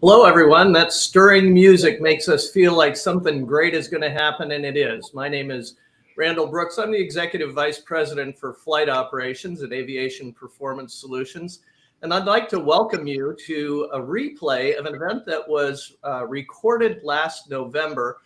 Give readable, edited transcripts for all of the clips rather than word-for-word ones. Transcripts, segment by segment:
Hello, everyone. That stirring music makes us feel like something great is going to happen, and it is. My name is Randall Brooks. I'm the Executive Vice President for Flight Operations at Aviation Performance Solutions, and I'd like to welcome you to a replay of an event that was recorded last November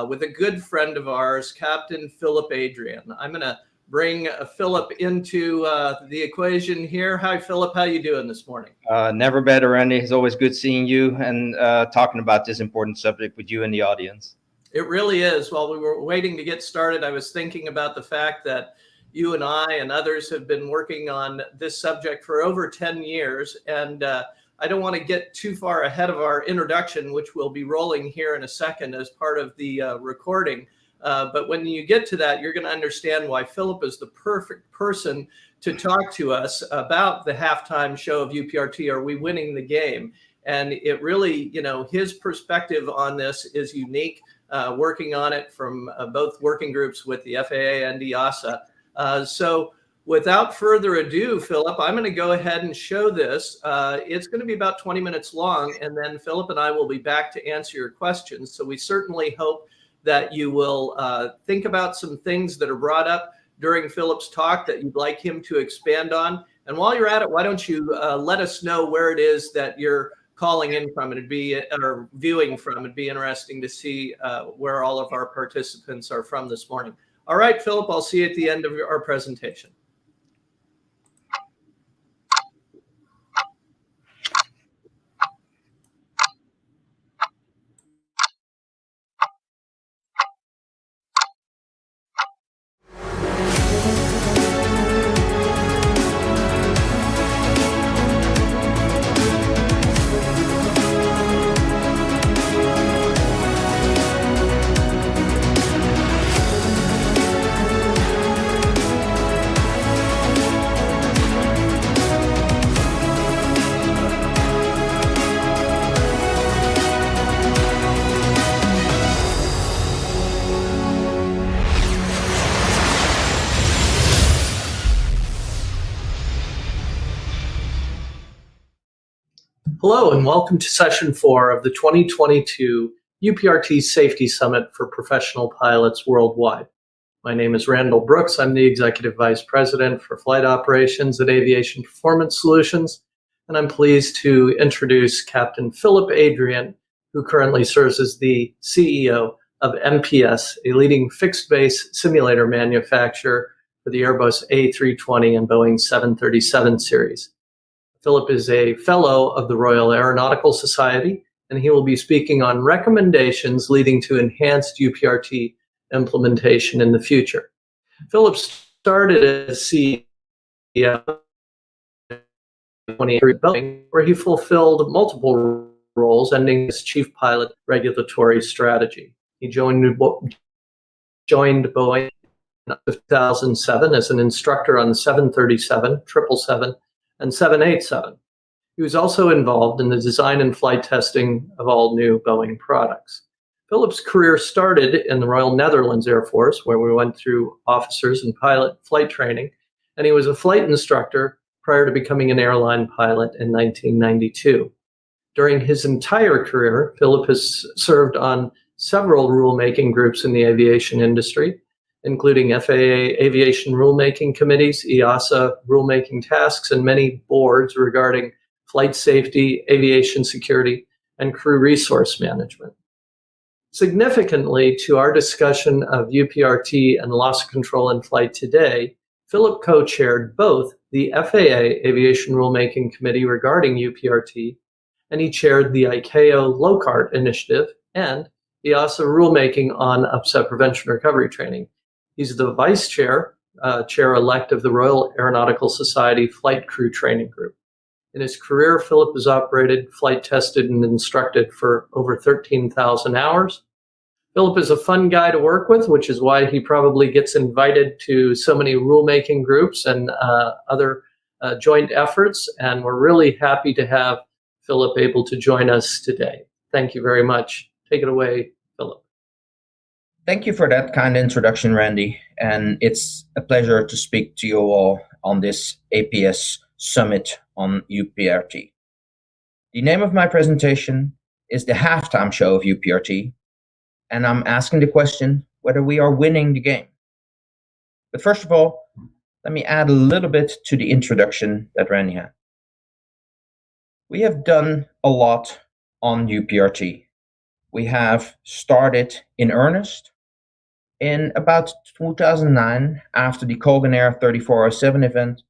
with a good friend of ours, Captain Philip Adrian. I'm going to bring Philip into the equation here. Hi, Philip. How you doing this morning? Never better, Randy. It's always good seeing you and talking about this important subject with you and the audience. It really is. While we were waiting to get started, I was thinking about the fact that you and I and others have been working on this subject for over 10 years. And I don't want to get too far ahead of our introduction, which we'll be rolling here in a second as part of the recording. But when you get to that, you're going to understand why Philip is the perfect person to talk to us about the halftime show of UPRT. Are we winning the game? And it really, his perspective on this is unique, working on it from both working groups with the FAA and EASA. So without further ado, Philip, I'm going to go ahead and show this. It's going to be about 20 minutes long, and then Philip and I will be back to answer your questions. So we certainly hope that you will think about some things that are brought up during Philip's talk that you'd like him to expand on. And while you're at it, why don't you let us know where it is that you're calling in from, or viewing from. It'd be interesting to see where all of our participants are from this morning. All right, Philip, I'll see you at the end of our presentation. Hello, and welcome to Session 4 of the 2022 UPRT Safety Summit for Professional Pilots Worldwide. My name is Randall Brooks. I'm the Executive Vice President for Flight Operations at Aviation Performance Solutions, and I'm pleased to introduce Captain Philip Adrian, who currently serves as the CEO of MPS, a leading fixed-base simulator manufacturer for the Airbus A320 and Boeing 737 series. Philip is a fellow of the Royal Aeronautical Society, and he will be speaking on recommendations leading to enhanced UPRT implementation in the future. Philip started as CEO Boeing, where he fulfilled multiple roles, ending as Chief Pilot Regulatory Strategy. He joined Boeing in 2007 as an instructor on the 737, 777, and 787. He was also involved in the design and flight testing of all new Boeing products. Philip's career started in the Royal Netherlands Air Force, where we went through officers and pilot flight training, and he was a flight instructor prior to becoming an airline pilot in 1992. During his entire career, Philip has served on several rulemaking groups in the aviation industry, including FAA aviation rulemaking committees, EASA rulemaking tasks, and many boards regarding flight safety, aviation security, and crew resource management. Significantly to our discussion of UPRT and loss control in flight today, Philip co-chaired both the FAA Aviation Rulemaking Committee regarding UPRT, and he chaired the ICAO LOC-I initiative and EASA rulemaking on upset prevention recovery training. He's the vice chair, chair-elect of the Royal Aeronautical Society Flight Crew Training Group. In his career, Philip has operated, flight tested, and instructed for over 13,000 hours. Philip is a fun guy to work with, which is why he probably gets invited to so many rulemaking groups and other joint efforts. And we're really happy to have Philip able to join us today. Thank you very much. Take it away, Philip. Thank you for that kind introduction, Randy. And it's a pleasure to speak to you all on this APS Summit on UPRT. The name of my presentation is the halftime show of UPRT, and I'm asking the question whether we are winning the game. But first of all, let me add a little bit to the introduction that Randy had. We have done a lot on UPRT. We have started in earnest in about 2009 after the Colgan Air 3407 event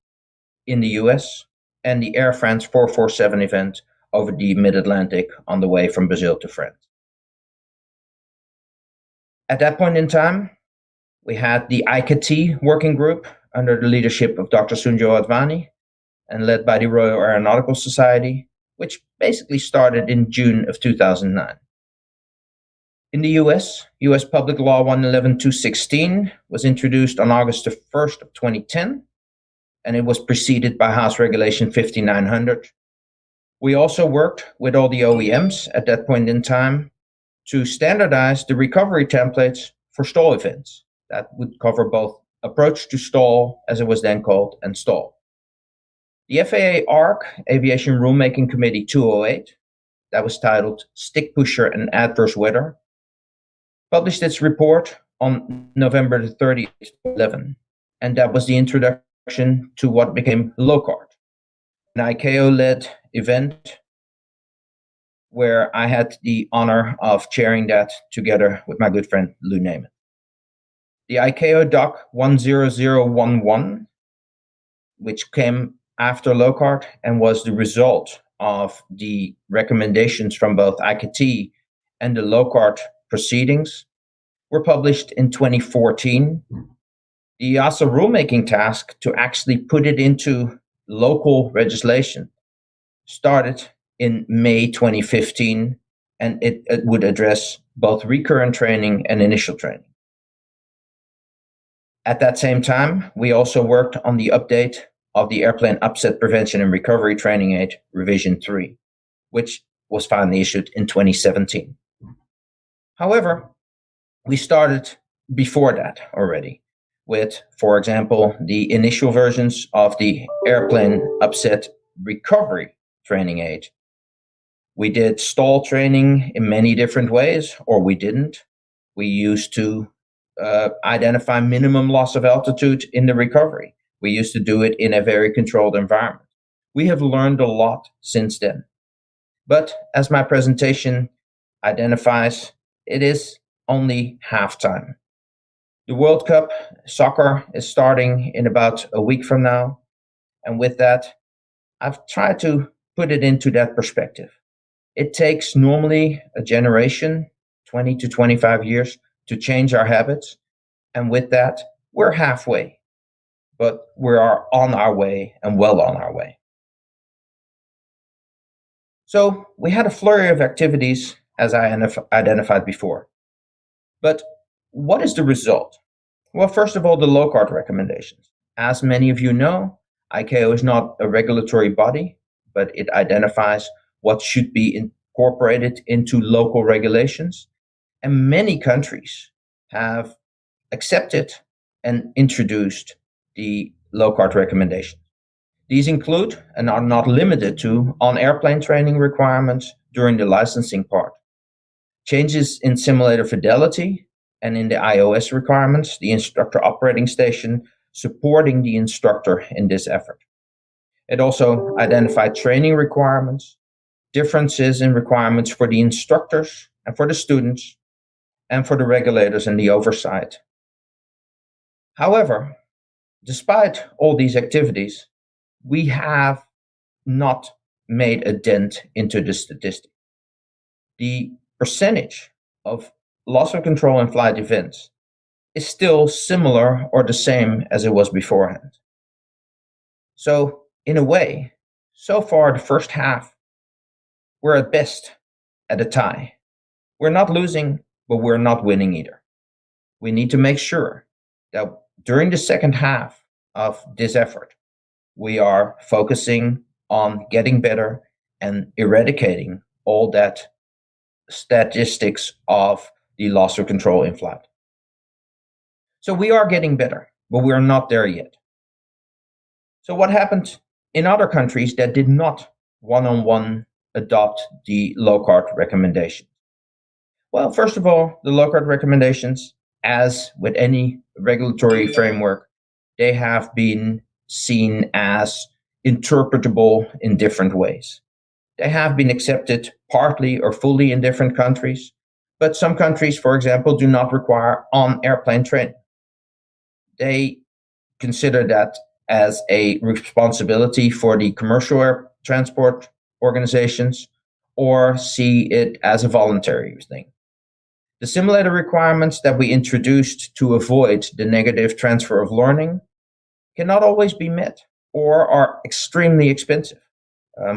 in the US and the Air France 447 event over the mid-Atlantic on the way from Brazil to France. At that point in time, we had the ICAT working group under the leadership of Dr. Sunjo Advani and led by the Royal Aeronautical Society, which basically started in June of 2009. In the US, US Public Law 111-216 was introduced on August 1st of 2010, and it was preceded by House Regulation 5900. We also worked with all the OEMs at that point in time to standardize the recovery templates for stall events. That would cover both approach to stall, as it was then called, and stall. The FAA ARC, Aviation Rulemaking Committee 208, that was titled Stick Pusher and Adverse Weather, published its report on November 30th, 2011, and that was the introduction to what became LOC-I, an ICAO-led event where I had the honor of chairing that together with my good friend Lou Namath. The ICAO Doc 10011, which came after LOC-I and was the result of the recommendations from both ICAT and the LOC-I proceedings, were published in 2014. The EASA rulemaking task to actually put it into local legislation started in May 2015, and it would address both recurrent training and initial training. At that same time, we also worked on the update of the Airplane Upset Prevention and Recovery Training Aid Revision 3, which was finally issued in 2017. However, we started before that already with, for example, the initial versions of the Airplane Upset Recovery Training Aid. We did stall training in many different ways, or we didn't. We used to identify minimum loss of altitude in the recovery. We used to do it in a very controlled environment. We have learned a lot since then. But as my presentation identifies, it is only halftime. The World Cup soccer is starting in about a week from now. And with that, I've tried to put it into that perspective. It takes normally a generation, 20 to 25 years, to change our habits. And with that, we're halfway. But we are on our way and well on our way. So we had a flurry of activities, as I identified before. But what is the result? Well, first of all, the LOC-I recommendations. As many of you know, ICAO is not a regulatory body, but it identifies what should be incorporated into local regulations. And many countries have accepted and introduced the LOC-I recommendations. These include, and are not limited to, on-airplane training requirements during the licensing part, changes in simulator fidelity, and in the iOS requirements, the instructor operating station supporting the instructor in this effort. It also identified training requirements, differences in requirements for the instructors and for the students, and for the regulators and the oversight. However, despite all these activities, we have not made a dent into the statistic. The percentage of loss of control in flight events is still similar or the same as it was beforehand. So, in a way, so far the first half, we're at best at a tie. We're not losing, but we're not winning either. We need to make sure that during the second half of this effort, we are focusing on getting better and eradicating all that statistics of the loss of control in flight. So we are getting better, but we are not there yet. So what happened in other countries that did not one-on-one adopt the LOC-I recommendation? Well, first of all, the LOC-I recommendations, as with any regulatory framework, they have been seen as interpretable in different ways. They have been accepted partly or fully in different countries, but some countries, for example, do not require on-airplane training. They consider that as a responsibility for the commercial air transport organizations, or see it as a voluntary thing. The simulator requirements that we introduced to avoid the negative transfer of learning cannot always be met or are extremely expensive.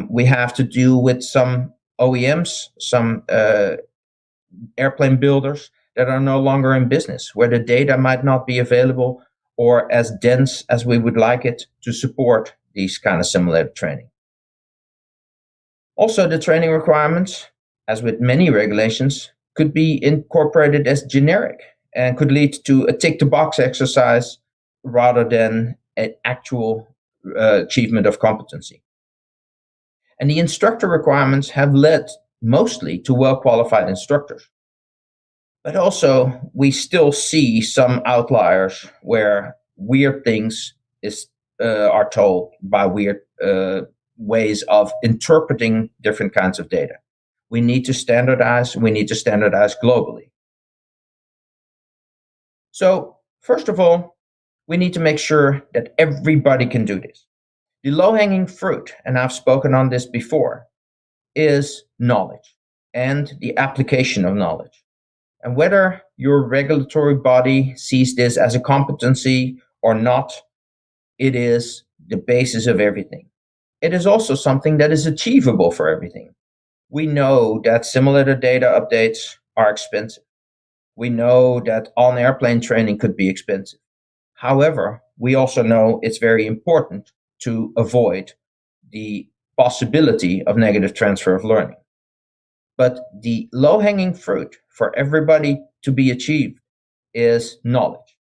We have to deal with some OEMs, some airplane builders that are no longer in business, where the data might not be available or as dense as we would like it to support these kind of simulator training. Also, the training requirements, as with many regulations, could be incorporated as generic and could lead to a tick-the-box exercise rather than an actual achievement of competency. And the instructor requirements have led mostly to well-qualified instructors. But also, we still see some outliers where weird things are told by weird ways of interpreting different kinds of data. We need to standardize globally. So, first of all, we need to make sure that everybody can do this. The low-hanging fruit, and I've spoken on this before, is knowledge and the application of knowledge. And whether your regulatory body sees this as a competency or not, it is the basis of everything. It is also something that is achievable for everything. We know that simulator data updates are expensive. We know that on-airplane training could be expensive. However, we also know it's very important to avoid the possibility of negative transfer of learning. But the low-hanging fruit for everybody to be achieved is knowledge.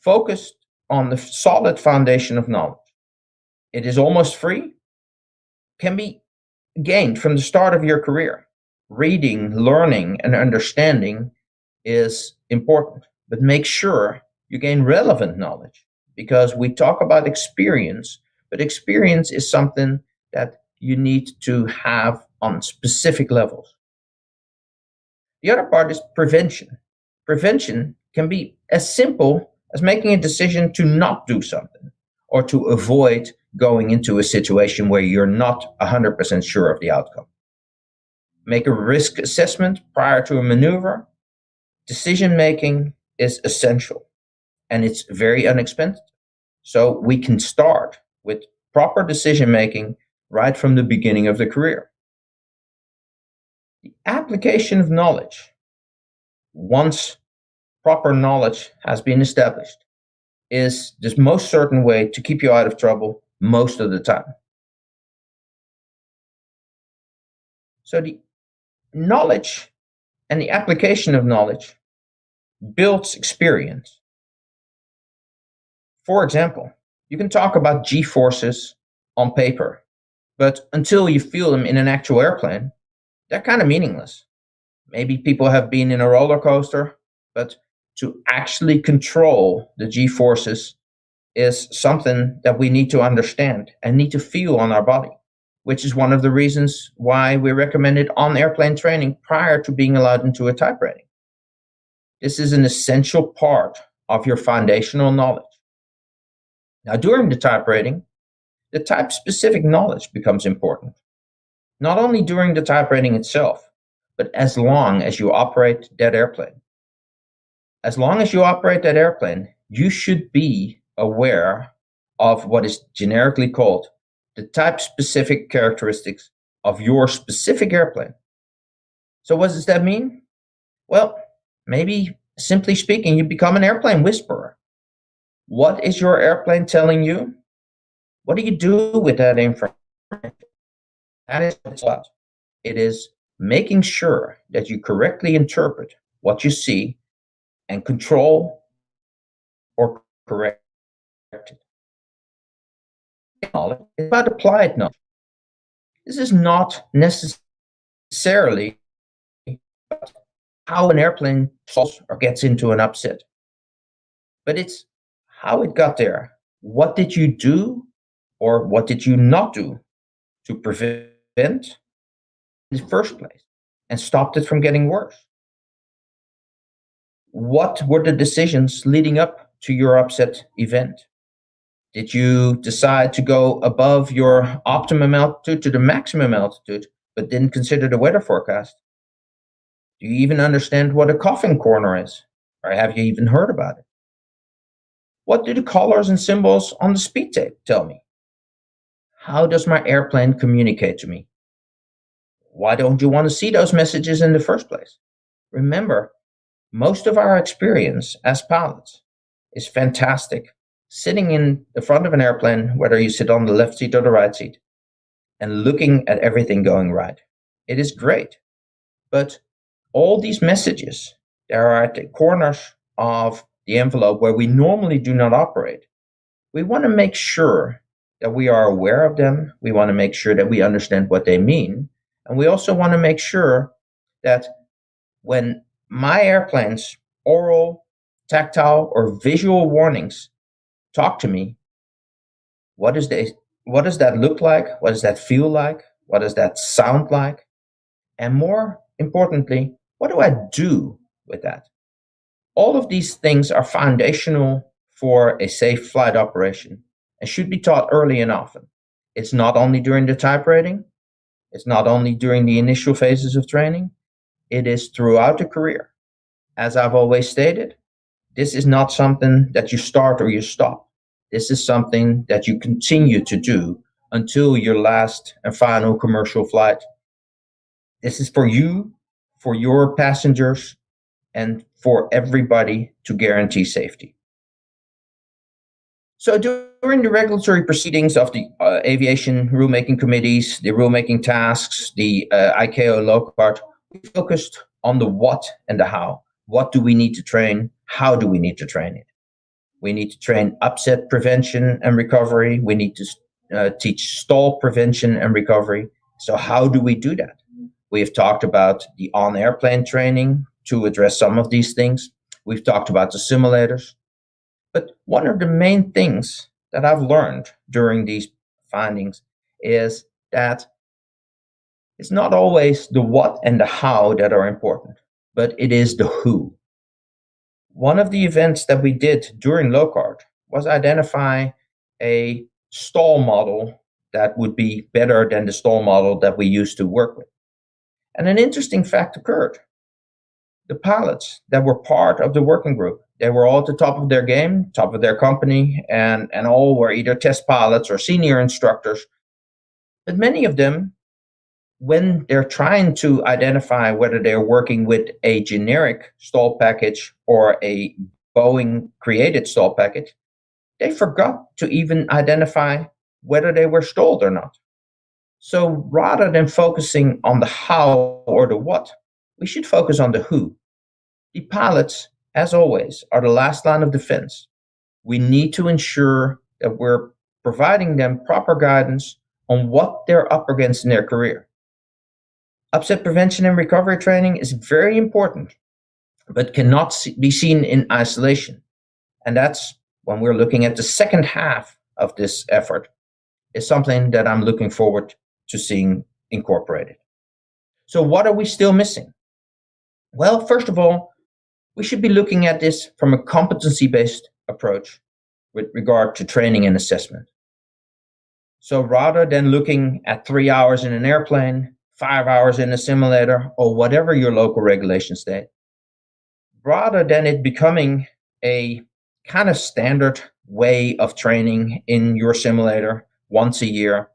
Focused on the solid foundation of knowledge. It is almost free, can be gained from the start of your career. Reading, learning, and understanding is important, but make sure you gain relevant knowledge, because we talk about experience, but experience is something that you need to have on specific levels. The other part is prevention. Prevention can be as simple as making a decision to not do something or to avoid going into a situation where you're not 100% sure of the outcome. Make a risk assessment prior to a maneuver. Decision making is essential and it's very inexpensive. So we can start with proper decision making right from the beginning of the career. The application of knowledge, once proper knowledge has been established, is the most certain way to keep you out of trouble most of the time. So the knowledge and the application of knowledge builds experience. For example, you can talk about G-forces on paper, but until you feel them in an actual airplane, they're kind of meaningless. Maybe people have been in a roller coaster, but to actually control the G-forces is something that we need to understand and need to feel on our body, which is one of the reasons why we recommended on-airplane training prior to being allowed into a type rating. This is an essential part of your foundational knowledge. Now, during the type rating, the type-specific knowledge becomes important, not only during the type rating itself, but as long as you operate that airplane. As long as you operate that airplane, you should be aware of what is generically called the type-specific characteristics of your specific airplane. So what does that mean? Well, maybe simply speaking, you become an airplane whisperer. What is your airplane telling you? What do you do with that information? That is what it's about. It is making sure that you correctly interpret what you see and control or correct it. Knowledge is about applied knowledge. This is not necessarily how an airplane falls or gets into an upset, but it's how it got there. What did you do or what did you not do to prevent in the first place and stopped it from getting worse? What were the decisions leading up to your upset event? Did you decide to go above your optimum altitude to the maximum altitude, but didn't consider the weather forecast? Do you even understand what a coughing corner is? Or have you even heard about it? What do the colors and symbols on the speed tape tell me? How does my airplane communicate to me? Why don't you want to see those messages in the first place? Remember, most of our experience as pilots is fantastic. Sitting in the front of an airplane, whether you sit on the left seat or the right seat, and looking at everything going right. It is great. But all these messages, they are at the corners of the envelope where we normally do not operate. We want to make sure that we are aware of them. We want to make sure that we understand what they mean. And we also want to make sure that when my airplane's oral, tactile, or visual warnings talk to me, what does that look like? What does that feel like? What does that sound like? And more importantly, what do I do with that? All of these things are foundational for a safe flight operation and should be taught early and often. It's not only during the type rating, it's not only during the initial phases of training, it is throughout the career. As I've always stated, this is not something that you start or you stop. This is something that you continue to do until your last and final commercial flight. This is for you, for your passengers, and for everybody to guarantee safety. So during the regulatory proceedings of the aviation rulemaking committees, the rulemaking tasks, the ICAO LOC-I, we focused on the what and the how. What do we need to train? How do we need to train it? We need to train upset prevention and recovery. We need to teach stall prevention and recovery. So how do we do that? We have talked about the on-airplane training to address some of these things. We've talked about the simulators. But one of the main things that I've learned during these findings is that it's not always the what and the how that are important, but it is the who. One of the events that we did during LOC-I was identify a stall model that would be better than the stall model that we used to work with. And an interesting fact occurred. The pilots that were part of the working group, they were all at the top of their game, top of their company, and all were either test pilots or senior instructors. But many of them, when they're trying to identify whether they're working with a generic stall package or a Boeing created stall package, they forgot to even identify whether they were stalled or not. So rather than focusing on the how or the what, we should focus on the who. The pilots, as always, are the last line of defense. We need to ensure that we're providing them proper guidance on what they're up against in their career. Upset prevention and recovery training is very important, but cannot be seen in isolation. And that's when we're looking at the second half of this effort, is something that I'm looking forward to seeing incorporated. So what are we still missing? Well, first of all, we should be looking at this from a competency-based approach with regard to training and assessment. So rather than looking at 3 hours in an airplane, 5 hours in a simulator, or whatever your local regulations state, rather than it becoming a kind of standard way of training in your simulator once a year,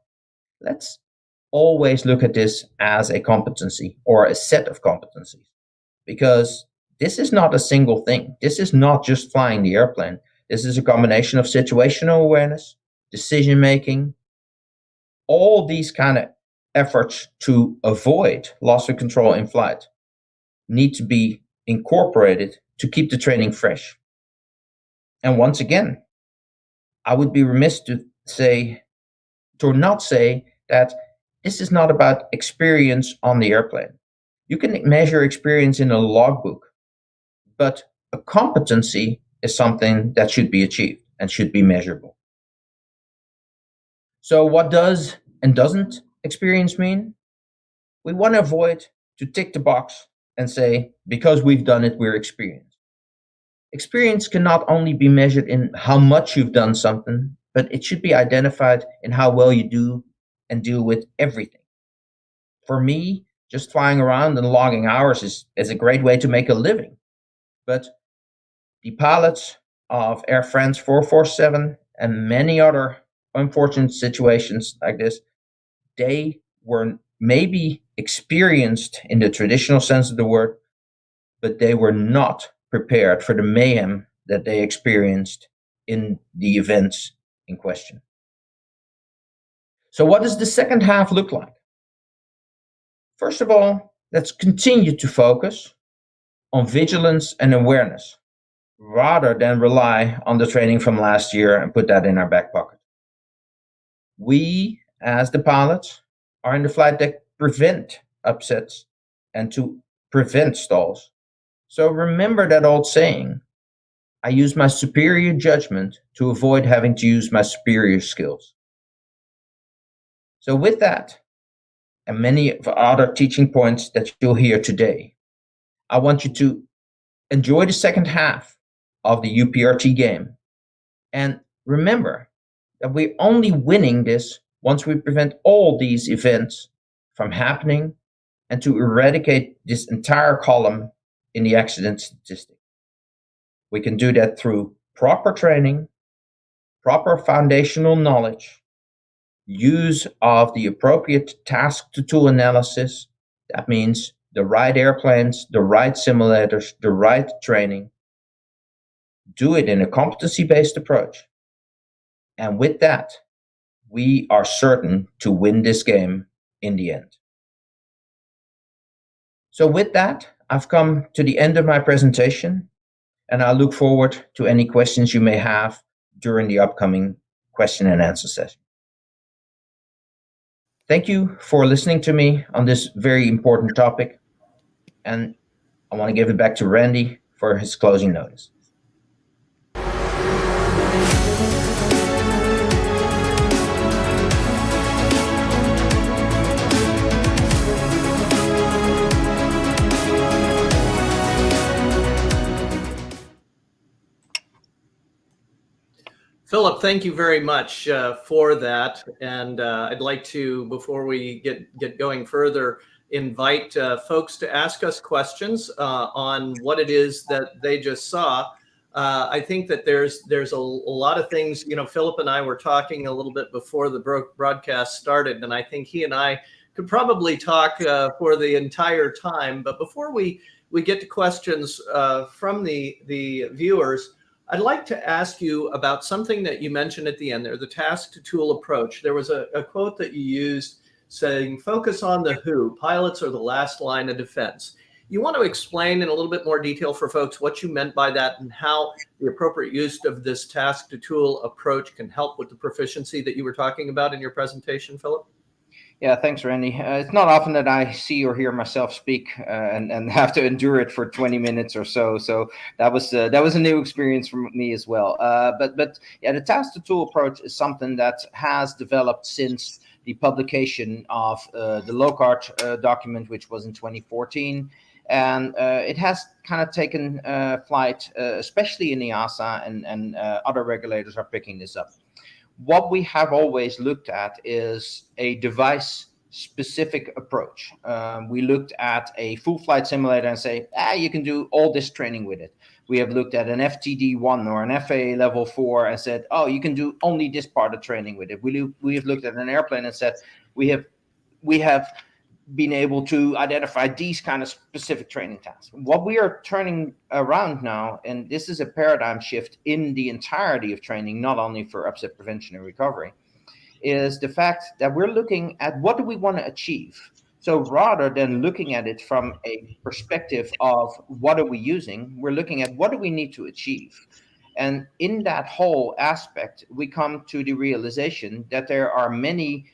let's always look at this as a competency or a set of competencies, because this is not a single thing. This is not just flying the airplane. This is a combination of situational awareness, decision making, all these kind of efforts to avoid loss of control in flight need to be incorporated to keep the training fresh. And once again, I would be remiss to not say that this is not about experience on the airplane. You can measure experience in a logbook, but a competency is something that should be achieved and should be measurable. So what does and doesn't experience mean? We want to avoid to tick the box and say, because we've done it, we're experienced. Experience can not only be measured in how much you've done something, but it should be identified in how well you do and deal with everything. For me, just flying around and logging hours is a great way to make a living. But the pilots of Air France 447 and many other unfortunate situations like this, they were maybe experienced in the traditional sense of the word, but they were not prepared for the mayhem that they experienced in the events in question. So what does the second half look like? First of all, let's continue to focus on vigilance and awareness rather than rely on the training from last year and put that in our back pocket. We, as the pilots, are in the flight deck prevent upsets and to prevent stalls. So remember that old saying, I use my superior judgment to avoid having to use my superior skills. So with that, and many other teaching points that you'll hear today, I want you to enjoy the second half of the UPRT game. And remember that we're only winning this once we prevent all these events from happening and to eradicate this entire column in the accident statistic. We can do that through proper training, proper foundational knowledge, use of the appropriate task to tool analysis. That means the right airplanes, the right simulators, the right training. Do it in a competency-based approach. And with that, we are certain to win this game in the end. So with that, I've come to the end of my presentation, and I look forward to any questions you may have during the upcoming question and answer session. Thank you for listening to me on this very important topic, and I want to give it back to Randy for his closing notice. Philip, thank you very much for that. And I'd like to, before we get going further, invite folks to ask us questions on what it is that they just saw. I think that there's a lot of things, you know, Philip and I were talking a little bit before the broadcast started, and I think he and I could probably talk for the entire time. But before we get to questions from the viewers, I'd like to ask you about something that you mentioned at the end there, the task to tool approach. There was a quote that you used saying, focus on the who. Pilots are the last line of defense. You want to explain in a little bit more detail for folks what you meant by that and how the appropriate use of this task to tool approach can help with the proficiency that you were talking about in your presentation, Philip? Yeah, thanks, Randy. It's not often that I see or hear myself speak and have to endure it for 20 minutes or so. So that was a new experience for me as well. But yeah, the task to tool approach is something that has developed since the publication of the LOC-I document, which was in 2014. And it has kind of taken flight, especially in EASA, and other regulators are picking this up. What we have always looked at is a device-specific approach. We looked at a full flight simulator and say, you can do all this training with it. We have looked at an FTD1 or an FAA level 4 and said, you can do only this part of training with it. We have looked at an airplane and said, we have been able to identify these kind of specific training tasks. What we are turning around now, and this is a paradigm shift in the entirety of training, not only for upset prevention and recovery, is the fact that we're looking at what do we want to achieve. So rather than looking at it from a perspective of what are we using, we're looking at what do we need to achieve. And in that whole aspect, we come to the realization that there are many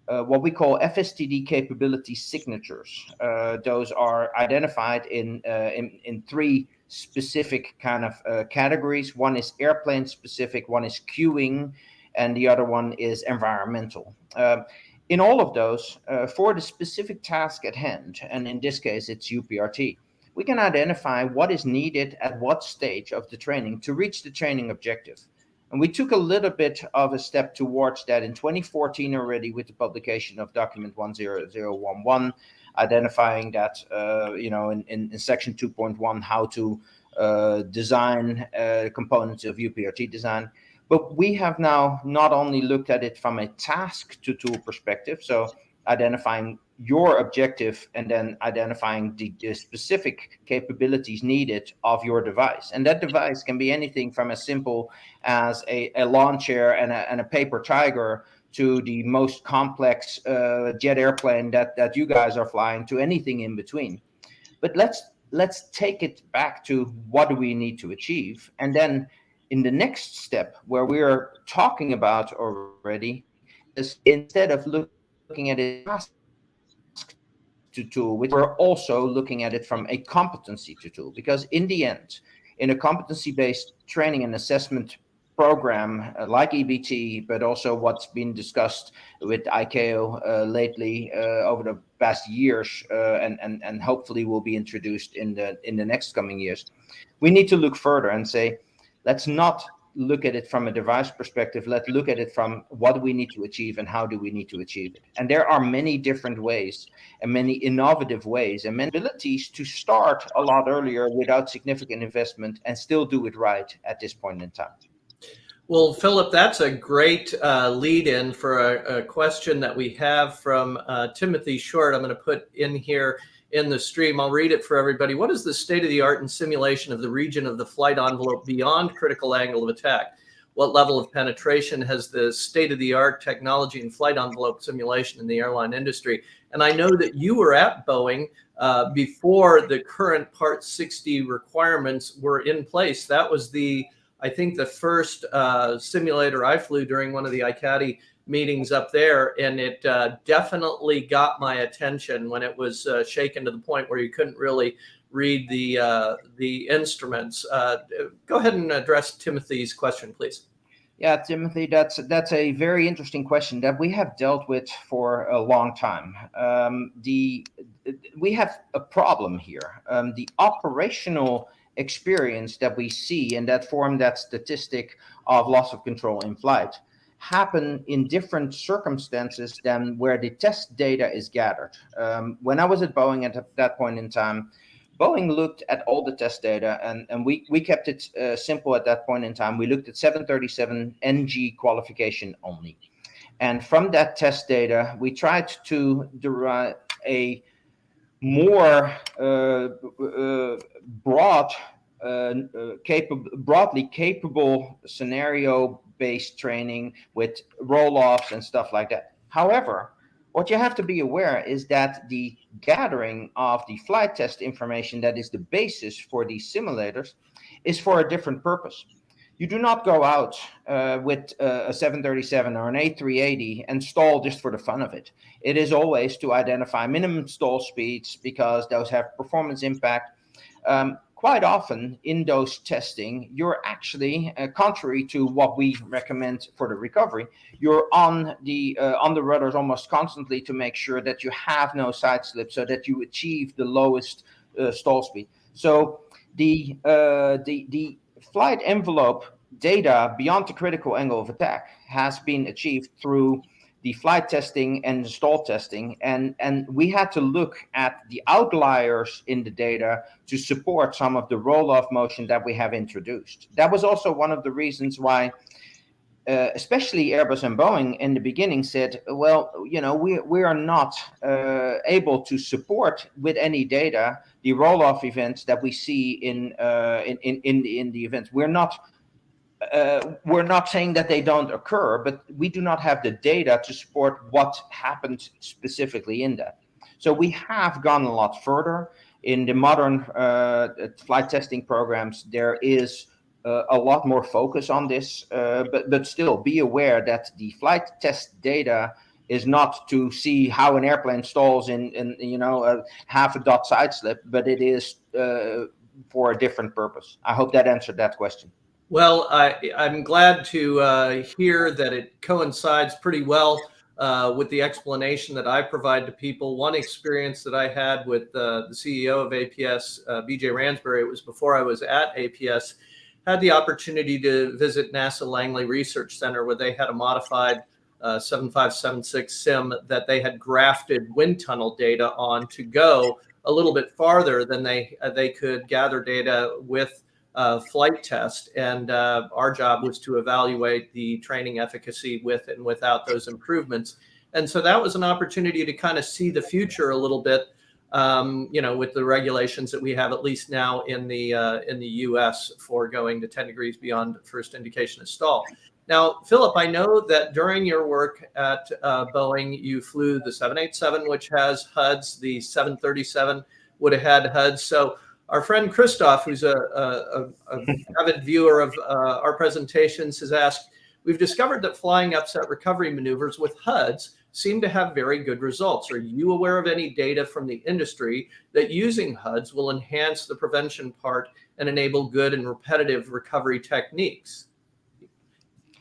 what we call FSTD capability signatures. Those are identified in three specific kind of categories. One is airplane specific, one is queuing, and the other one is environmental. In all of those, for the specific task at hand, and in this case it's UPRT, we can identify what is needed at what stage of the training to reach the training objective. And we took a little bit of a step towards that in 2014 already with the publication of document 10011, identifying that, in section 2.1, how to design components of UPRT design. But we have now not only looked at it from a task to tool perspective, so identifying your objective and then identifying the specific capabilities needed of your device. And that device can be anything from as simple as a lawn chair and a paper tiger to the most complex jet airplane that you guys are flying, to anything in between. But let's take it back to what do we need to achieve, and then in the next step, where we are talking about already, is instead of looking at it task to tool, we're also looking at it from a competency to tool. Because in the end, in a competency-based training and assessment program like EBT, but also what's been discussed with ICAO lately over the past years, and hopefully will be introduced in the next coming years, we need to look further and say, let's not look at it from a device perspective. Let's look at it from what do we need to achieve and how do we need to achieve it. And there are many different ways and many innovative ways and many abilities to start a lot earlier without significant investment and still do it right at this point in time. Well, Philip, that's a great lead-in for a question that we have from Timothy Short. I'm going to put in here in the stream. I'll read it for everybody. What is the state of the art in simulation of the region of the flight envelope beyond critical angle of attack? What level of penetration has the state of the art technology in flight envelope simulation in the airline industry? And I know that you were at Boeing before the current Part 60 requirements were in place. That was I think the first simulator I flew during one of the ICATI meetings up there, and it definitely got my attention when it was shaken to the point where you couldn't really read the instruments. Go ahead and address Timothy's question, please. Yeah, Timothy, that's a very interesting question that we have dealt with for a long time. We have a problem here. The operational experience that we see and that form that statistic of loss of control in flight happen in different circumstances than where the test data is gathered. When I was at Boeing at that point in time, Boeing looked at all the test data, and we kept it simple at that point in time. We looked at 737 NG qualification only. And from that test data, we tried to derive a more broadly capable scenario-based training with roll-offs and stuff like that. However, what you have to be aware is that the gathering of the flight test information that is the basis for these simulators is for a different purpose. You do not go out with a 737 or an A380 and stall just for the fun of it. It is always to identify minimum stall speeds because those have performance impact. Quite often in those testing, you're actually, contrary to what we recommend for the recovery, you're on the rudders almost constantly to make sure that you have no side slip so that you achieve the lowest stall speed. So the flight envelope data beyond the critical angle of attack has been achieved through the flight testing and the stall testing, and we had to look at the outliers in the data to support some of the roll-off motion that we have introduced. That was also one of the reasons why especially Airbus and Boeing in the beginning said, well, we are not able to support with any data the roll-off events that we see in the events. We're not saying that they don't occur, but we do not have the data to support what happened specifically in that. So we have gone a lot further in the modern flight testing programs. There is a lot more focus on this, but still be aware that the flight test data is not to see how an airplane stalls in you know, a half a dot side slip, but it is for a different purpose. I hope that answered that question. Well, I'm glad to hear that it coincides pretty well with the explanation that I provide to people. One experience that I had with the CEO of APS, BJ Ransbury, it was before I was at APS, had the opportunity to visit NASA Langley Research Center, where they had a modified 7576 sim that they had grafted wind tunnel data on to go a little bit farther than they could gather data with flight test. And our job was to evaluate the training efficacy with and without those improvements. And so that was an opportunity to kind of see the future a little bit, you know, with the regulations that we have, at least now in the U.S. for going to 10 degrees beyond first indication of stall. Now, Philip, I know that during your work at Boeing, you flew the 787, which has HUDs. The 737 would have had HUDs. So our friend Christoph, who's a avid viewer of our presentations, has asked, we've discovered that flying upset recovery maneuvers with HUDs seem to have very good results. Are you aware of any data from the industry that using HUDs will enhance the prevention part and enable good and repetitive recovery techniques?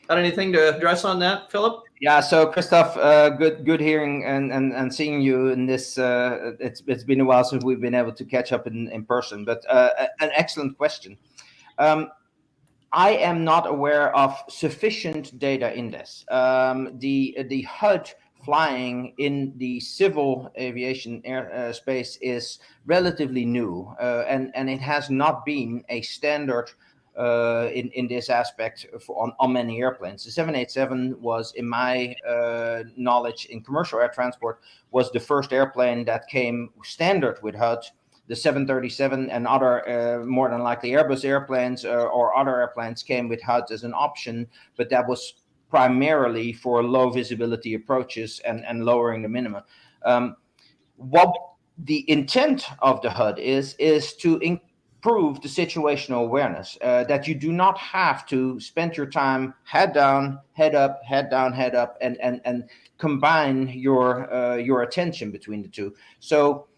Got anything to address on that, Philip? Yeah, so Christoph, good hearing and seeing you in this. It's been a while since we've been able to catch up in person, but an excellent question. I am not aware of sufficient data in this. The HUD flying in the civil aviation space is relatively new, and it has not been a standard in this aspect on many airplanes. The 787 was, in my knowledge, in commercial air transport, was the first airplane that came standard with HUD. The 737 and other, more than likely Airbus airplanes or other airplanes came with HUD as an option, but that was primarily for low visibility approaches and lowering the minimum. What the intent of the HUD is to improve the situational awareness, that you do not have to spend your time head down, head up, head down, head up, and combine your attention between the two. So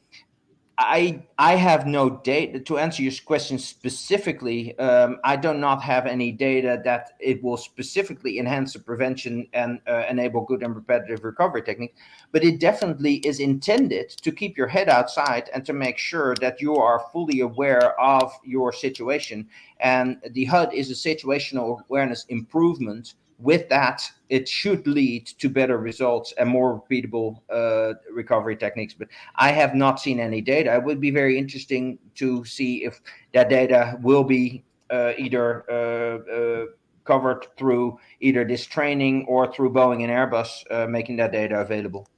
I have no data to answer your question specifically. I do not have any data that it will specifically enhance the prevention and enable good and repetitive recovery technique, but it definitely is intended to keep your head outside and to make sure that you are fully aware of your situation. And the HUD is a situational awareness improvement. With that, it should lead to better results and more repeatable recovery techniques. But I have not seen any data. It would be very interesting to see if that data will be either covered through either this training or through Boeing and Airbus making that data available.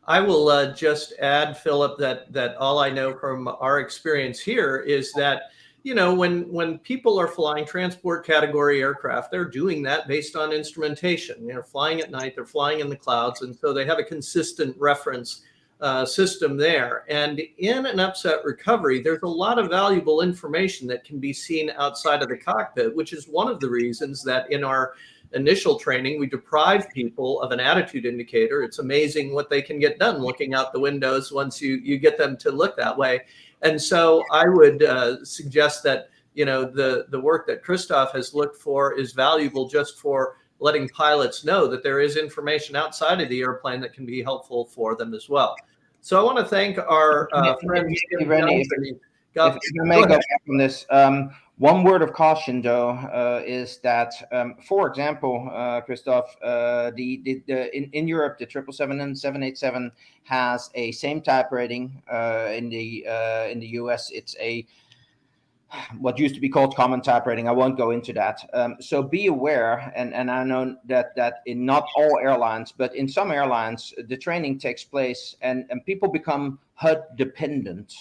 I will just add, Philip, that all I know from our experience here is that, you know, when people are flying transport category aircraft, they're doing that based on instrumentation. They're flying at night, they're flying in the clouds, and so they have a consistent reference system there. And in an upset recovery, there's a lot of valuable information that can be seen outside of the cockpit, which is one of the reasons that in our initial training, we deprive people of an attitude indicator. It's amazing what they can get done looking out the windows once you get them to look that way. And so I would suggest that, you know, the work that Christoph has looked for is valuable just for letting pilots know that there is information outside of the airplane that can be helpful for them as well. So I want to thank our friend. If I may go back on this, one word of caution, though, is that, for example, Christoph, in Europe, the 777 and 787 has a same type rating. In the US, it's what used to be called common type rating. I won't go into that. So be aware, and I know that in not all airlines, but in some airlines, the training takes place and people become HUD dependent.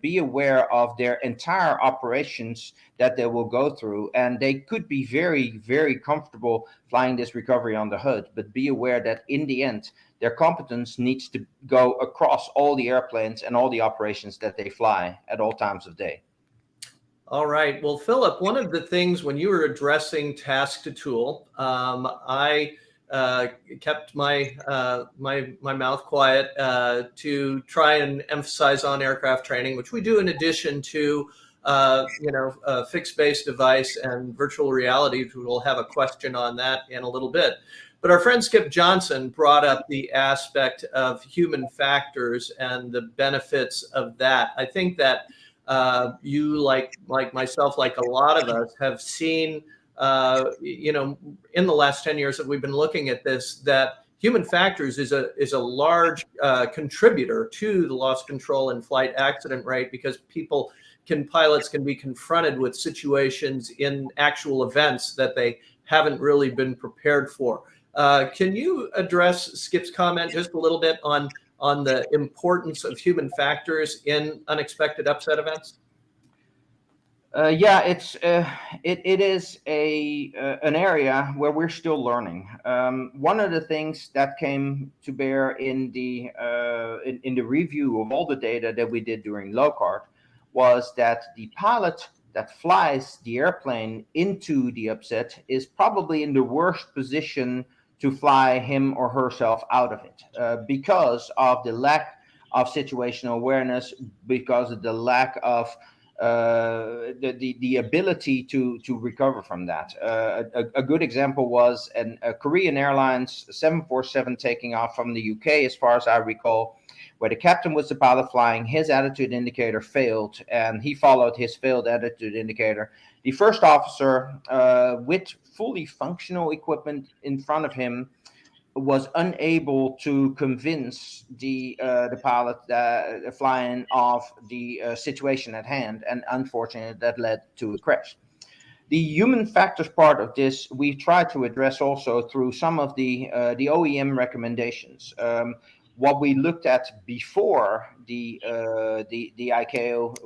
Be aware of their entire operations that they will go through, and they could be very, very comfortable flying this recovery on the HUD, but be aware that in the end, their competence needs to go across all the airplanes and all the operations that they fly at all times of day. All right. Well, Philip, one of the things when you were addressing task to tool, I kept my my mouth quiet to try and emphasize on aircraft training, which we do in addition to fixed-base device and virtual reality. We'll have a question on that in a little bit. But our friend Skip Johnson brought up the aspect of human factors and the benefits of that. I think that you, like myself, like a lot of us, have seen, in the last 10 years that we've been looking at this, that human factors is a large contributor to the loss control and flight accident rate, because pilots can be confronted with situations in actual events that they haven't really been prepared for. Can you address Skip's comment just a little bit on the importance of human factors in unexpected upset events? Yeah, it is an area where we're still learning. One of the things that came to bear in the review of all the data that we did during LOC-I was that the pilot that flies the airplane into the upset is probably in the worst position to fly him or herself out of it, because of the lack of situational awareness, because of the lack of the ability to recover from that. A good example was a Korean Airlines 747 taking off from the UK, as far as I recall, where the captain was the pilot flying. His attitude indicator failed, and he followed his failed attitude indicator. The first officer, with fully functional equipment in front of him, was unable to convince the pilot flying off the situation at hand, and unfortunately that led to a crash. The human factors part of this we try to address also through some of the OEM recommendations. What we looked at before the ICAO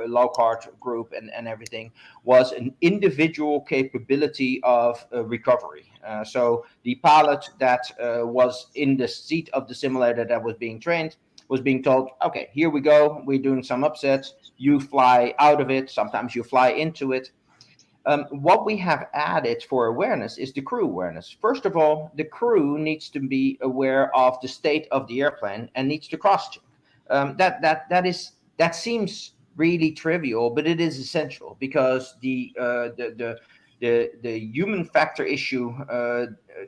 LOC-I group and everything was an individual capability of recovery. So the pilot that was in the seat of the simulator that was being trained was being told, okay, here we go, we're doing some upsets, you fly out of it, sometimes you fly into it. What we have added for awareness is the crew awareness. First of all, the crew needs to be aware of the state of the airplane and needs to cross-check. That seems really trivial, but it is essential, because the human factor issue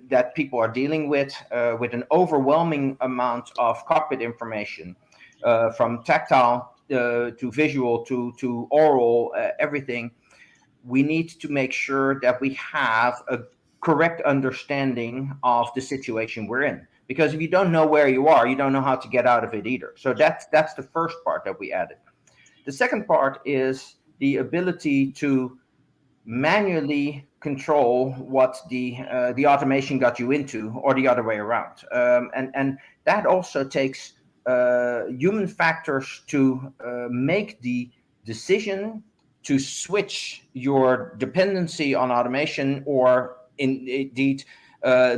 that people are dealing with an overwhelming amount of cockpit information, from tactile to visual to oral, everything. We need to make sure that we have a correct understanding of the situation we're in. Because if you don't know where you are, you don't know how to get out of it either. So that's the first part that we added. The second part is the ability to manually control what the automation got you into, or the other way around. And that also takes human factors to make the decision to switch your dependency on automation, or indeed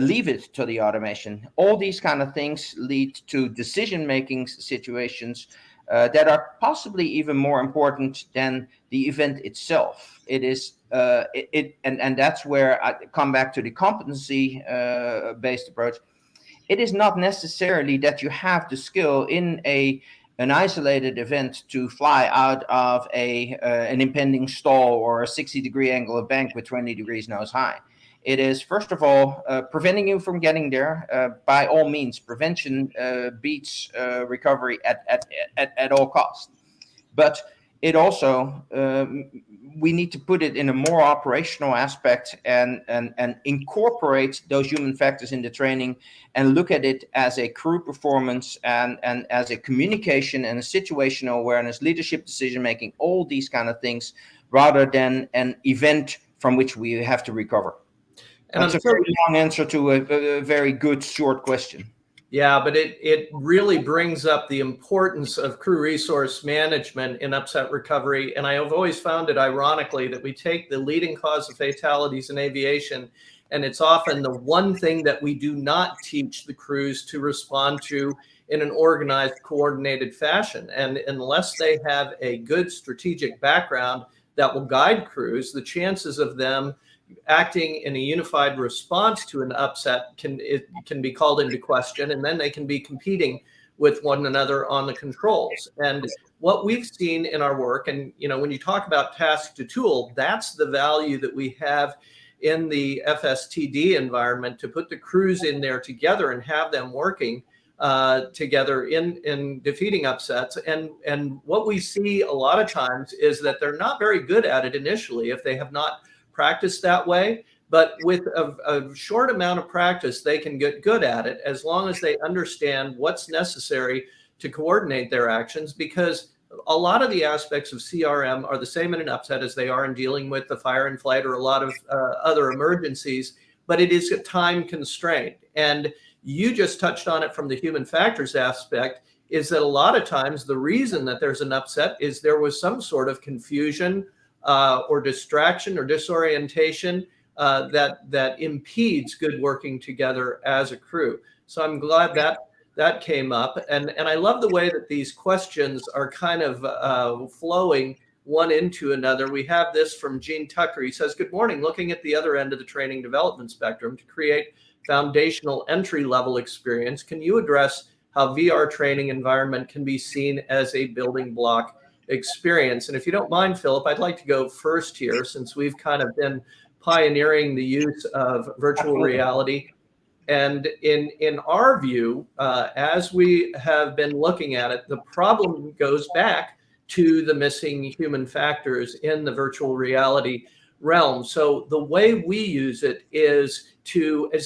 leave it to the automation. All these kind of things lead to decision-making situations that are possibly even more important than the event itself. It is, and that's where I come back to the competency-based approach. It is not necessarily that you have the skill in an isolated event to fly out of an impending stall or a 60-degree angle of bank with 20 degrees nose high. It is, first of all, preventing you from getting there. By all means, prevention beats recovery at all costs. But it also, we need to put it in a more operational aspect and incorporate those human factors in the training, and look at it as a crew performance and as a communication and a situational awareness, leadership, decision making, all these kind of things, rather than an event from which we have to recover. And that's a very long answer to a very good short question. Yeah, but it really brings up the importance of crew resource management in upset recovery. And I have always found it ironically that we take the leading cause of fatalities in aviation, and it's often the one thing that we do not teach the crews to respond to in an organized, coordinated fashion. And unless they have a good strategic background, that will guide crews, the chances of them acting in a unified response to an upset can be called into question, and then they can be competing with one another on the controls. And what we've seen in our work, and when you talk about task to tool, that's the value that we have in the FSTD environment, to put the crews in there together and have them working together in defeating upsets. And what we see a lot of times is that they're not very good at it initially if they have not practiced that way. But with a short amount of practice, they can get good at it, as long as they understand what's necessary to coordinate their actions, because a lot of the aspects of CRM are the same in an upset as they are in dealing with the fire and flight or a lot of other emergencies, but it is a time constraint. And you just touched on it from the human factors aspect, is that a lot of times the reason that there's an upset is there was some sort of confusion or distraction or disorientation that impedes good working together as a crew. So I'm glad that came up. And I love the way that these questions are kind of flowing one into another. We have this from Gene Tucker. He says, good morning. Looking at the other end of the training development spectrum to create foundational entry-level experience, can you address how VR training environment can be seen as a building block experience? And if you don't mind, Philip, I'd like to go first here, since we've kind of been pioneering the use of virtual reality. And in our view, as we have been looking at it, the problem goes back to the missing human factors in the virtual reality realm. So the way we use it is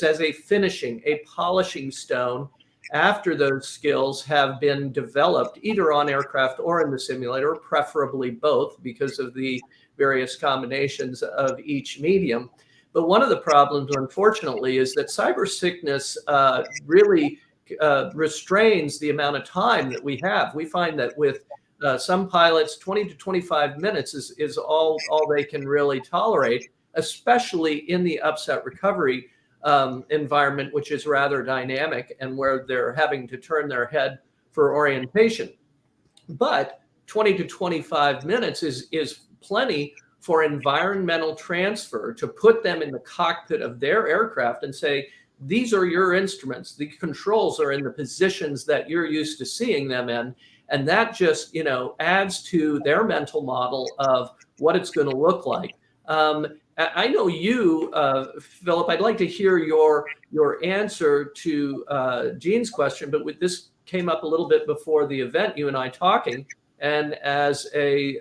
as a finishing, a polishing stone after those skills have been developed, either on aircraft or in the simulator, preferably both, because of the various combinations of each medium. But one of the problems, unfortunately, is that cyber sickness really restrains the amount of time that we have. We find that with some pilots, 20 to 25 minutes is all they can really tolerate, especially in the upset recovery environment, which is rather dynamic and where they're having to turn their head for orientation. But 20 to 25 minutes is plenty for environmental transfer, to put them in the cockpit of their aircraft and say, these are your instruments. The controls are in the positions that you're used to seeing them in. And that just, adds to their mental model of what it's going to look like. I know you, Philip, I'd like to hear your answer to Gene's question, but this came up a little bit before the event, you and I talking. And as a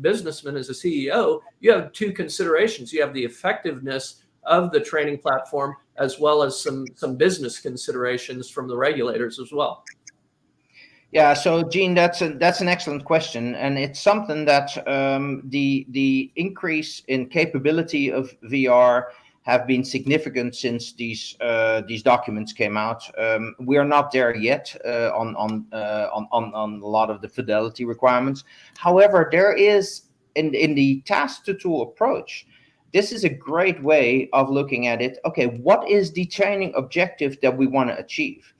businessman, as a CEO, you have two considerations. You have the effectiveness of the training platform, as well as some business considerations from the regulators as well. Yeah, so Gene, that's an excellent question, and it's something that the increase in capability of VR have been significant since these documents came out. We are not there yet on a lot of the fidelity requirements. However, there is in the task to tool approach, this is a great way of looking at it. Okay, what is the training objective that we want to achieve?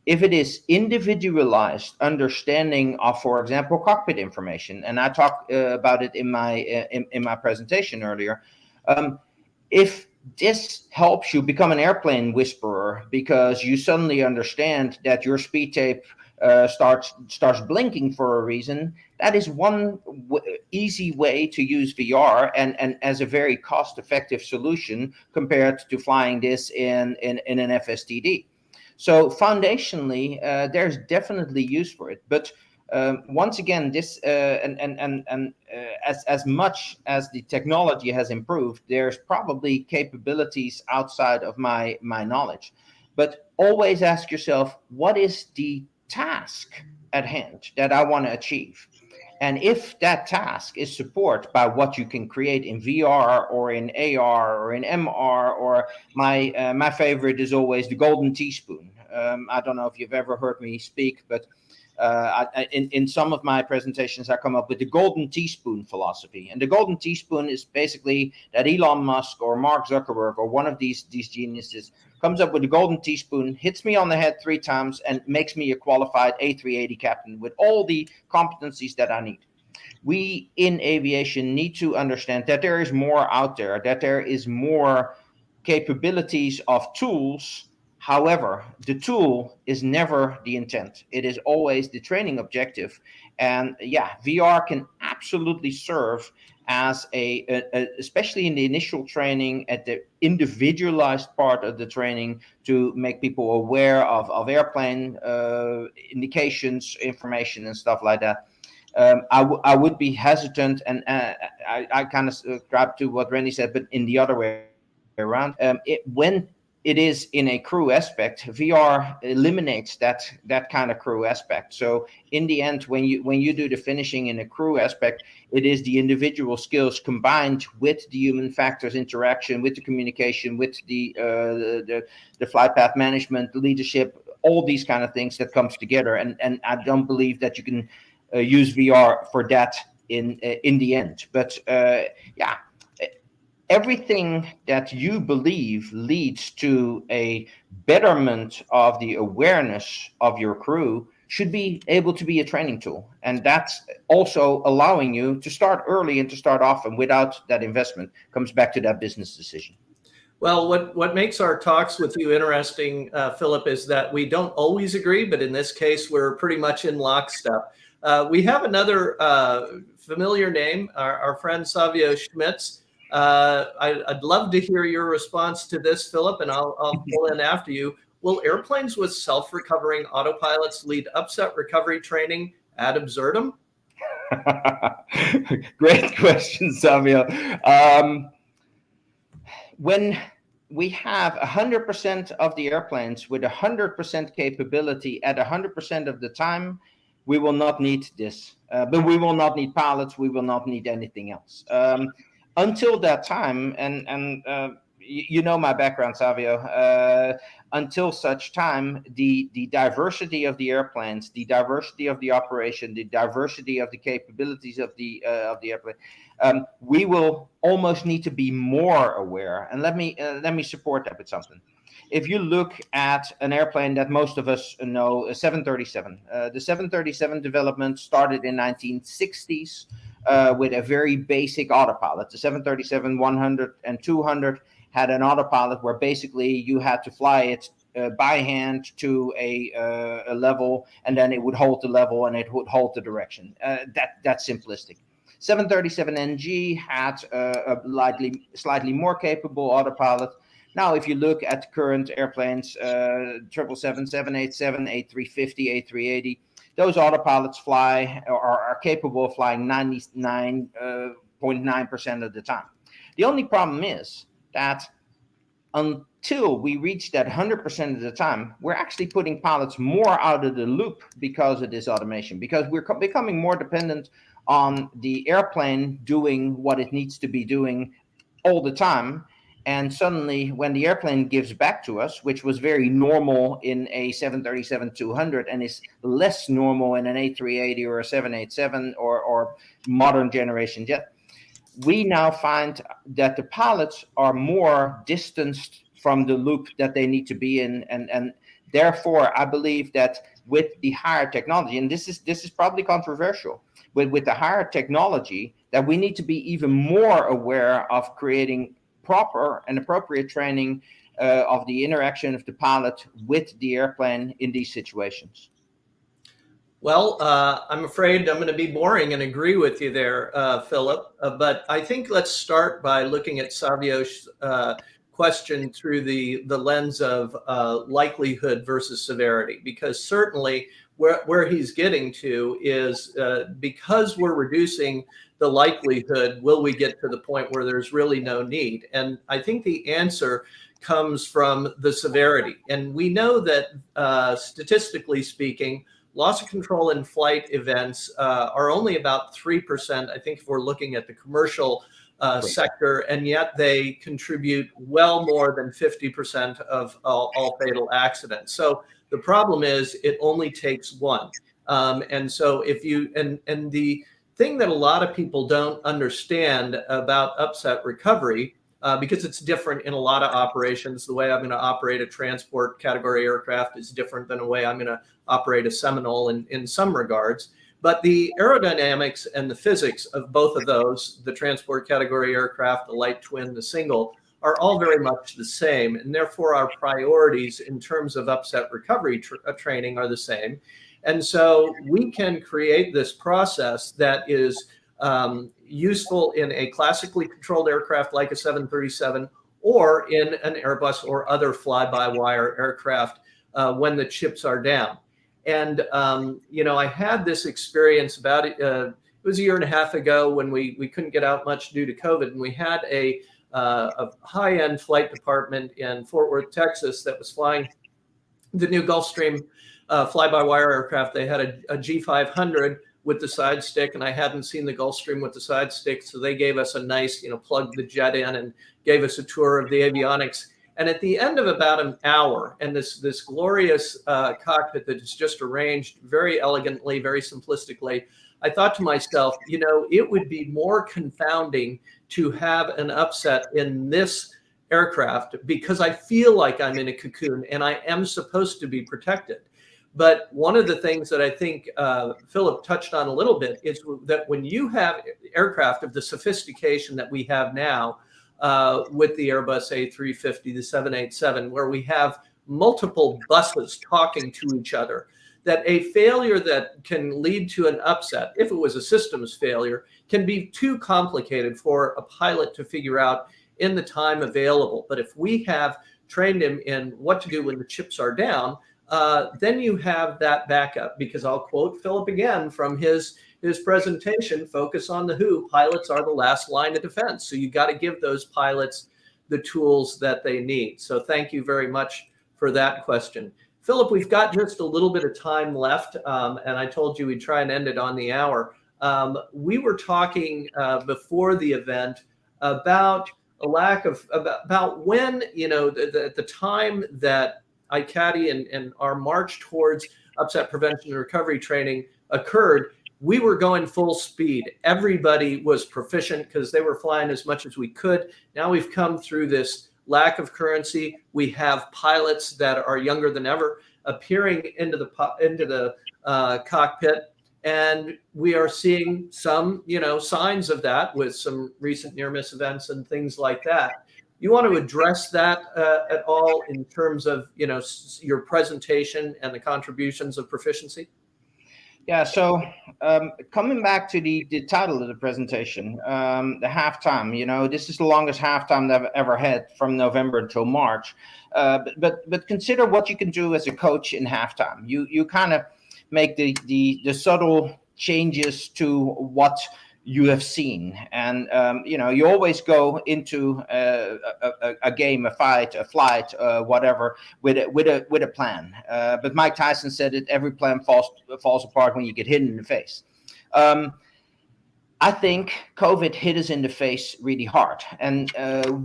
If it is individualized understanding of, for example, cockpit information, and I talked about it in my presentation earlier, if this helps you become an airplane whisperer because you suddenly understand that your speed tape starts blinking for a reason, that is one easy way to use VR and as a very cost-effective solution compared to flying this in an FSTD. So foundationally, there's definitely use for it. But once again, this as much as the technology has improved, there's probably capabilities outside of my knowledge. But always ask yourself, what is the task at hand that I want to achieve? And if that task is supported by what you can create in VR or in AR or in MR, or my favorite is always the golden teaspoon. I don't know if you've ever heard me speak, but in some of my presentations, I come up with the golden teaspoon philosophy. And the golden teaspoon is basically that Elon Musk or Mark Zuckerberg or one of these geniuses comes up with the golden teaspoon, hits me on the head 3 times, and makes me a qualified A380 captain with all the competencies that I need. We in aviation need to understand that there is more out there, that there is more capabilities of tools. However, the tool is never the intent. It is always the training objective. And yeah, VR can absolutely serve as especially in the initial training, at the individualized part of the training, to make people aware of airplane indications, information, and stuff like that. I would be hesitant, and I kind of subscribe to what Randy said, but in the other way around, when it is in a crew aspect, VR eliminates that kind of crew aspect. So in the end, when you do the finishing in a crew aspect, it is the individual skills combined with the human factors, interaction, with the communication, with the flight path management, leadership, all these kind of things that comes together. And I don't believe that you can use VR for that in the end. But yeah. Everything that you believe leads to a betterment of the awareness of your crew should be able to be a training tool. And that's also allowing you to start early and to start often without that investment. Comes back to that business decision. Well, what makes our talks with you interesting, Philip, is that we don't always agree, but in this case, we're pretty much in lockstep. We have another familiar name, our friend Savio Schmitz. I'd love to hear your response to this, Philip, and I'll pull in after you. Will airplanes with self-recovering autopilots lead upset recovery training ad absurdum? Great question, Savio. When we have 100% of the airplanes with 100% capability at 100% of the time, we will not need this. But we will not need pilots. We will not need anything else. Until that time, and you know my background, Savio, until such time, the diversity of the airplanes, the diversity of the operation, the diversity of the capabilities of the airplane, we will almost need to be more aware. And let me support that with something. If you look at an airplane that most of us know, a 737, the 737 development started in 1960s. With a very basic autopilot. The 737 100 and 200 had an autopilot where basically you had to fly it by hand to a level, and then it would hold the level and it would hold the direction. That's simplistic. 737NG had a slightly more capable autopilot. Now, if you look at the current airplanes, 777, 787, A350, A380, those autopilots fly or are capable of flying 99.9% of the time. The only problem is that until we reach that 100% of the time, we're actually putting pilots more out of the loop because of this automation, because we're becoming more dependent on the airplane doing what it needs to be doing all the time. And suddenly, when the airplane gives back to us, which was very normal in a 737-200 and is less normal in an A380 or a 787 or modern generation jet, we now find that the pilots are more distanced from the loop that they need to be in. And therefore, I believe that with the higher technology, and this is probably controversial, but with the higher technology, that we need to be even more aware of creating proper and appropriate training of the interaction of the pilot with the airplane in these situations. Well, I'm afraid I'm going to be boring and agree with you there, Philip. But I think let's start by looking at Savio's question through the lens of likelihood versus severity, because certainly where he's getting to is because we're reducing the likelihood, will we get to the point where there's really no need? And I think the answer comes from the severity. And we know that statistically speaking, loss of control in flight events are only about 3%, I think, if we're looking at the commercial sector, and yet they contribute well more than 50% of all fatal accidents. So the problem is it only takes one. And so if you, and the thing that a lot of people don't understand about upset recovery, because it's different in a lot of operations, the way I'm going to operate a transport category aircraft is different than the way I'm going to operate a Seminole in some regards. But the aerodynamics and the physics of both of those, the transport category aircraft, the light twin, the single, are all very much the same. And therefore, our priorities in terms of upset recovery training are the same. And so we can create this process that is useful in a classically controlled aircraft like a 737 or in an Airbus or other fly-by-wire aircraft when the chips are down. And, I had this experience about it was a year and a half ago when we couldn't get out much due to COVID. And we had a high-end flight department in Fort Worth, Texas that was flying the new Gulfstream fly-by-wire aircraft. They had a G500 with the side stick, and I hadn't seen the Gulfstream with the side stick. So they gave us a nice, plugged the jet in and gave us a tour of the avionics. And at the end of about an hour, and this glorious cockpit that is just arranged very elegantly, very simplistically, I thought to myself, it would be more confounding to have an upset in this aircraft because I feel like I'm in a cocoon and I am supposed to be protected. But one of the things that I think Philip touched on a little bit is that when you have aircraft of the sophistication that we have now with the Airbus A350, the 787, where we have multiple buses talking to each other, that a failure that can lead to an upset, if it was a systems failure, can be too complicated for a pilot to figure out in the time available. But if we have trained him in what to do when the chips are down, then you have that backup, because I'll quote Philip again from his presentation, focus on the who. Pilots are the last line of defense. So you got to give those pilots the tools that they need. So thank you very much for that question. Philip, we've got just a little bit of time left, and I told you we'd try and end it on the hour. We were talking before the event about a lack of, about when, at the time that ICATI and our march towards upset prevention and recovery training occurred, we were going full speed. Everybody was proficient because they were flying as much as we could. Now we've come through this lack of currency. We have pilots that are younger than ever appearing into the cockpit, and we are seeing some, signs of that with some recent near-miss events and things like that. You want to address that at all in terms of, your presentation and the contributions of proficiency? Yeah, so coming back to the title of the presentation, the halftime, this is the longest halftime that I've ever had from November until March. But consider what you can do as a coach in halftime. You kind of make the subtle changes to what you have seen, and you always go into a game, a fight, a flight, whatever, with a plan. But Mike Tyson said it: every plan falls apart when you get hit in the face. I think COVID hit us in the face really hard, and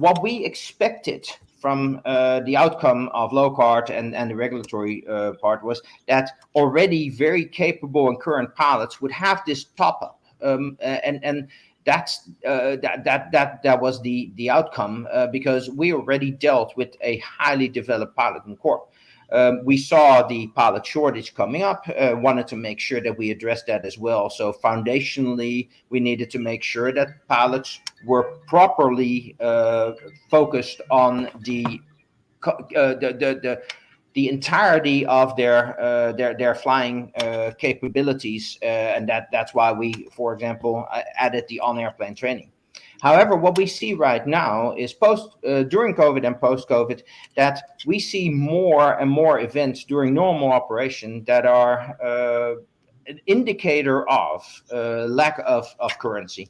what we expected from the outcome of LOC-I and the regulatory part was that already very capable and current pilots would have this top up. And that's that was the outcome because we already dealt with a highly developed piloting corps. We saw the pilot shortage coming up, wanted to make sure that we addressed that as well. So foundationally, we needed to make sure that pilots were properly focused on the entirety of their flying capabilities, and that's why we, for example, added the on-airplane training. However, what we see right now is during COVID and post-COVID that we see more and more events during normal operation that are an indicator of lack of currency.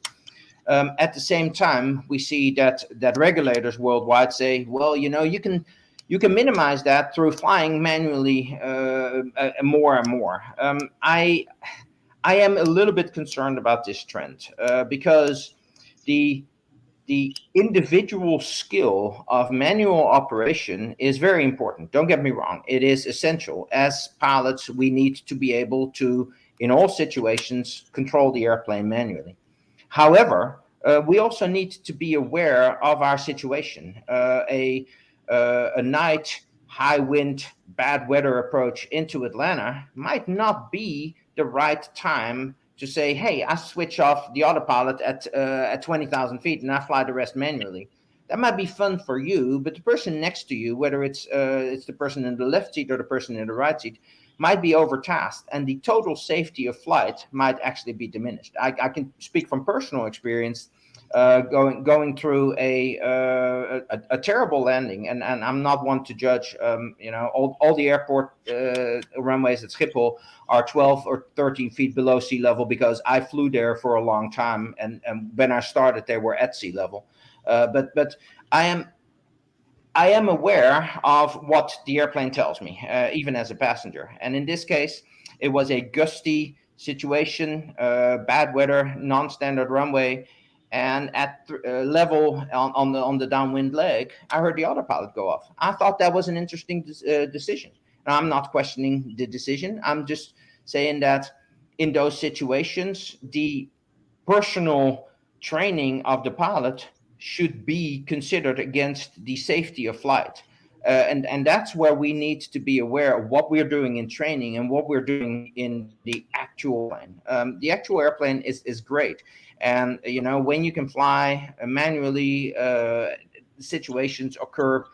At the same time, we see that regulators worldwide say, well, you can minimize that through flying manually more and more. I am a little bit concerned about this trend because the individual skill of manual operation is very important. Don't get me wrong. It is essential. As pilots, we need to be able to, in all situations, control the airplane manually. However, we also need to be aware of our situation. A night, high wind, bad weather approach into Atlanta might not be the right time to say, hey, I switch off the autopilot at 20,000 feet and I fly the rest manually. That might be fun for you, but the person next to you, whether it's the person in the left seat or the person in the right seat, might be overtasked, and the total safety of flight might actually be diminished. I can speak from personal experience, going through a terrible landing, and I'm not one to judge. All the airport runways at Schiphol are 12 or 13 feet below sea level because I flew there for a long time, and when I started, they were at sea level. But I am aware of what the airplane tells me, even as a passenger. And in this case, it was a gusty situation, bad weather, non-standard runway, and at level on the downwind leg, I heard the autopilot go off. I thought that was an interesting decision. Now, I'm not questioning the decision. I'm just saying that in those situations, the personal training of the pilot should be considered against the safety of flight. And that's where we need to be aware of what we're doing in training and what we're doing in the actual plane. The actual airplane is great. And, when you can fly manually, situations occur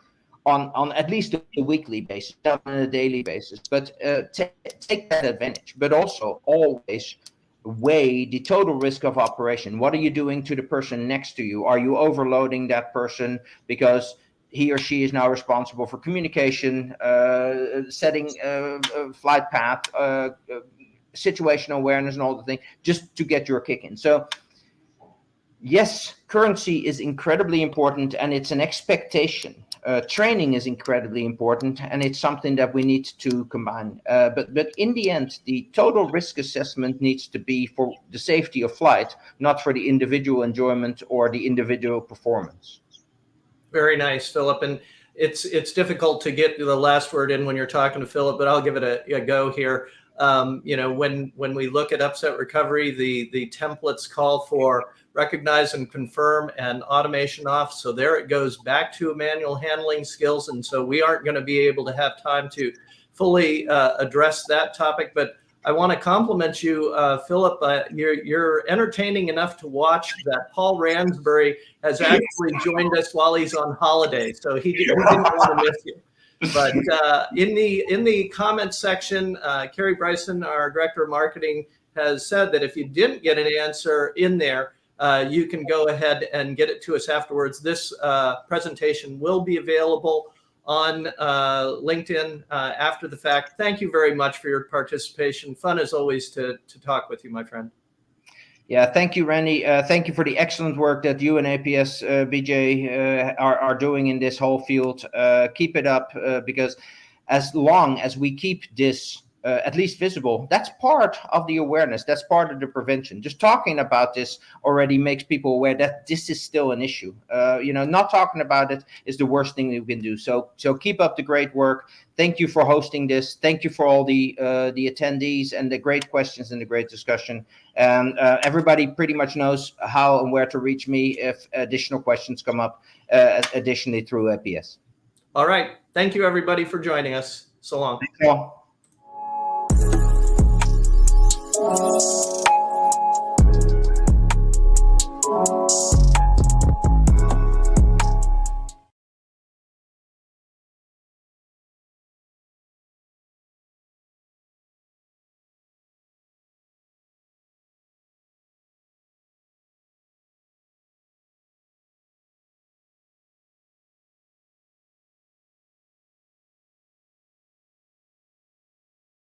on at least a weekly basis, not on a daily basis. But take that advantage, but also always weigh the total risk of operation. What are you doing to the person next to you? Are you overloading that person because he or she is now responsible for communication, setting flight path, situational awareness, and all the things, just to get your kick in? So yes, currency is incredibly important, and it's an expectation. Training is incredibly important, and it's something that we need to combine. But in the end, the total risk assessment needs to be for the safety of flight, not for the individual enjoyment or the individual performance. Very nice, Philip. And it's difficult to get the last word in when you're talking to Philip, but I'll give it a go here. When we look at upset recovery, the templates call for recognize and confirm and automation off. So there it goes back to manual handling skills. And so we aren't going to be able to have time to fully address that topic. But I want to compliment you, Philip. You're entertaining enough to watch that Paul Ransbury has actually joined us while he's on holiday. So he didn't want to miss you. But in the comments section, Carrie Bryson, our director of marketing, has said that if you didn't get an answer in there, you can go ahead and get it to us afterwards. This presentation will be available on LinkedIn after the fact. Thank you very much for your participation. Fun as always to talk with you, my friend. Yeah, thank you, Randy. Thank you for the excellent work that you and APS BJ are doing in this whole field. Keep it up, because as long as we keep this at least visible, that's part of the awareness. That's part of the prevention. Just talking about this already makes people aware that this is still an issue. Not talking about it is the worst thing you can do. So keep up the great work. Thank you for hosting this. Thank you for all the attendees and the great questions and the great discussion. And everybody pretty much knows how and where to reach me if additional questions come up, additionally through APS. All right. Thank you, everybody, for joining us. So long. Thank you all.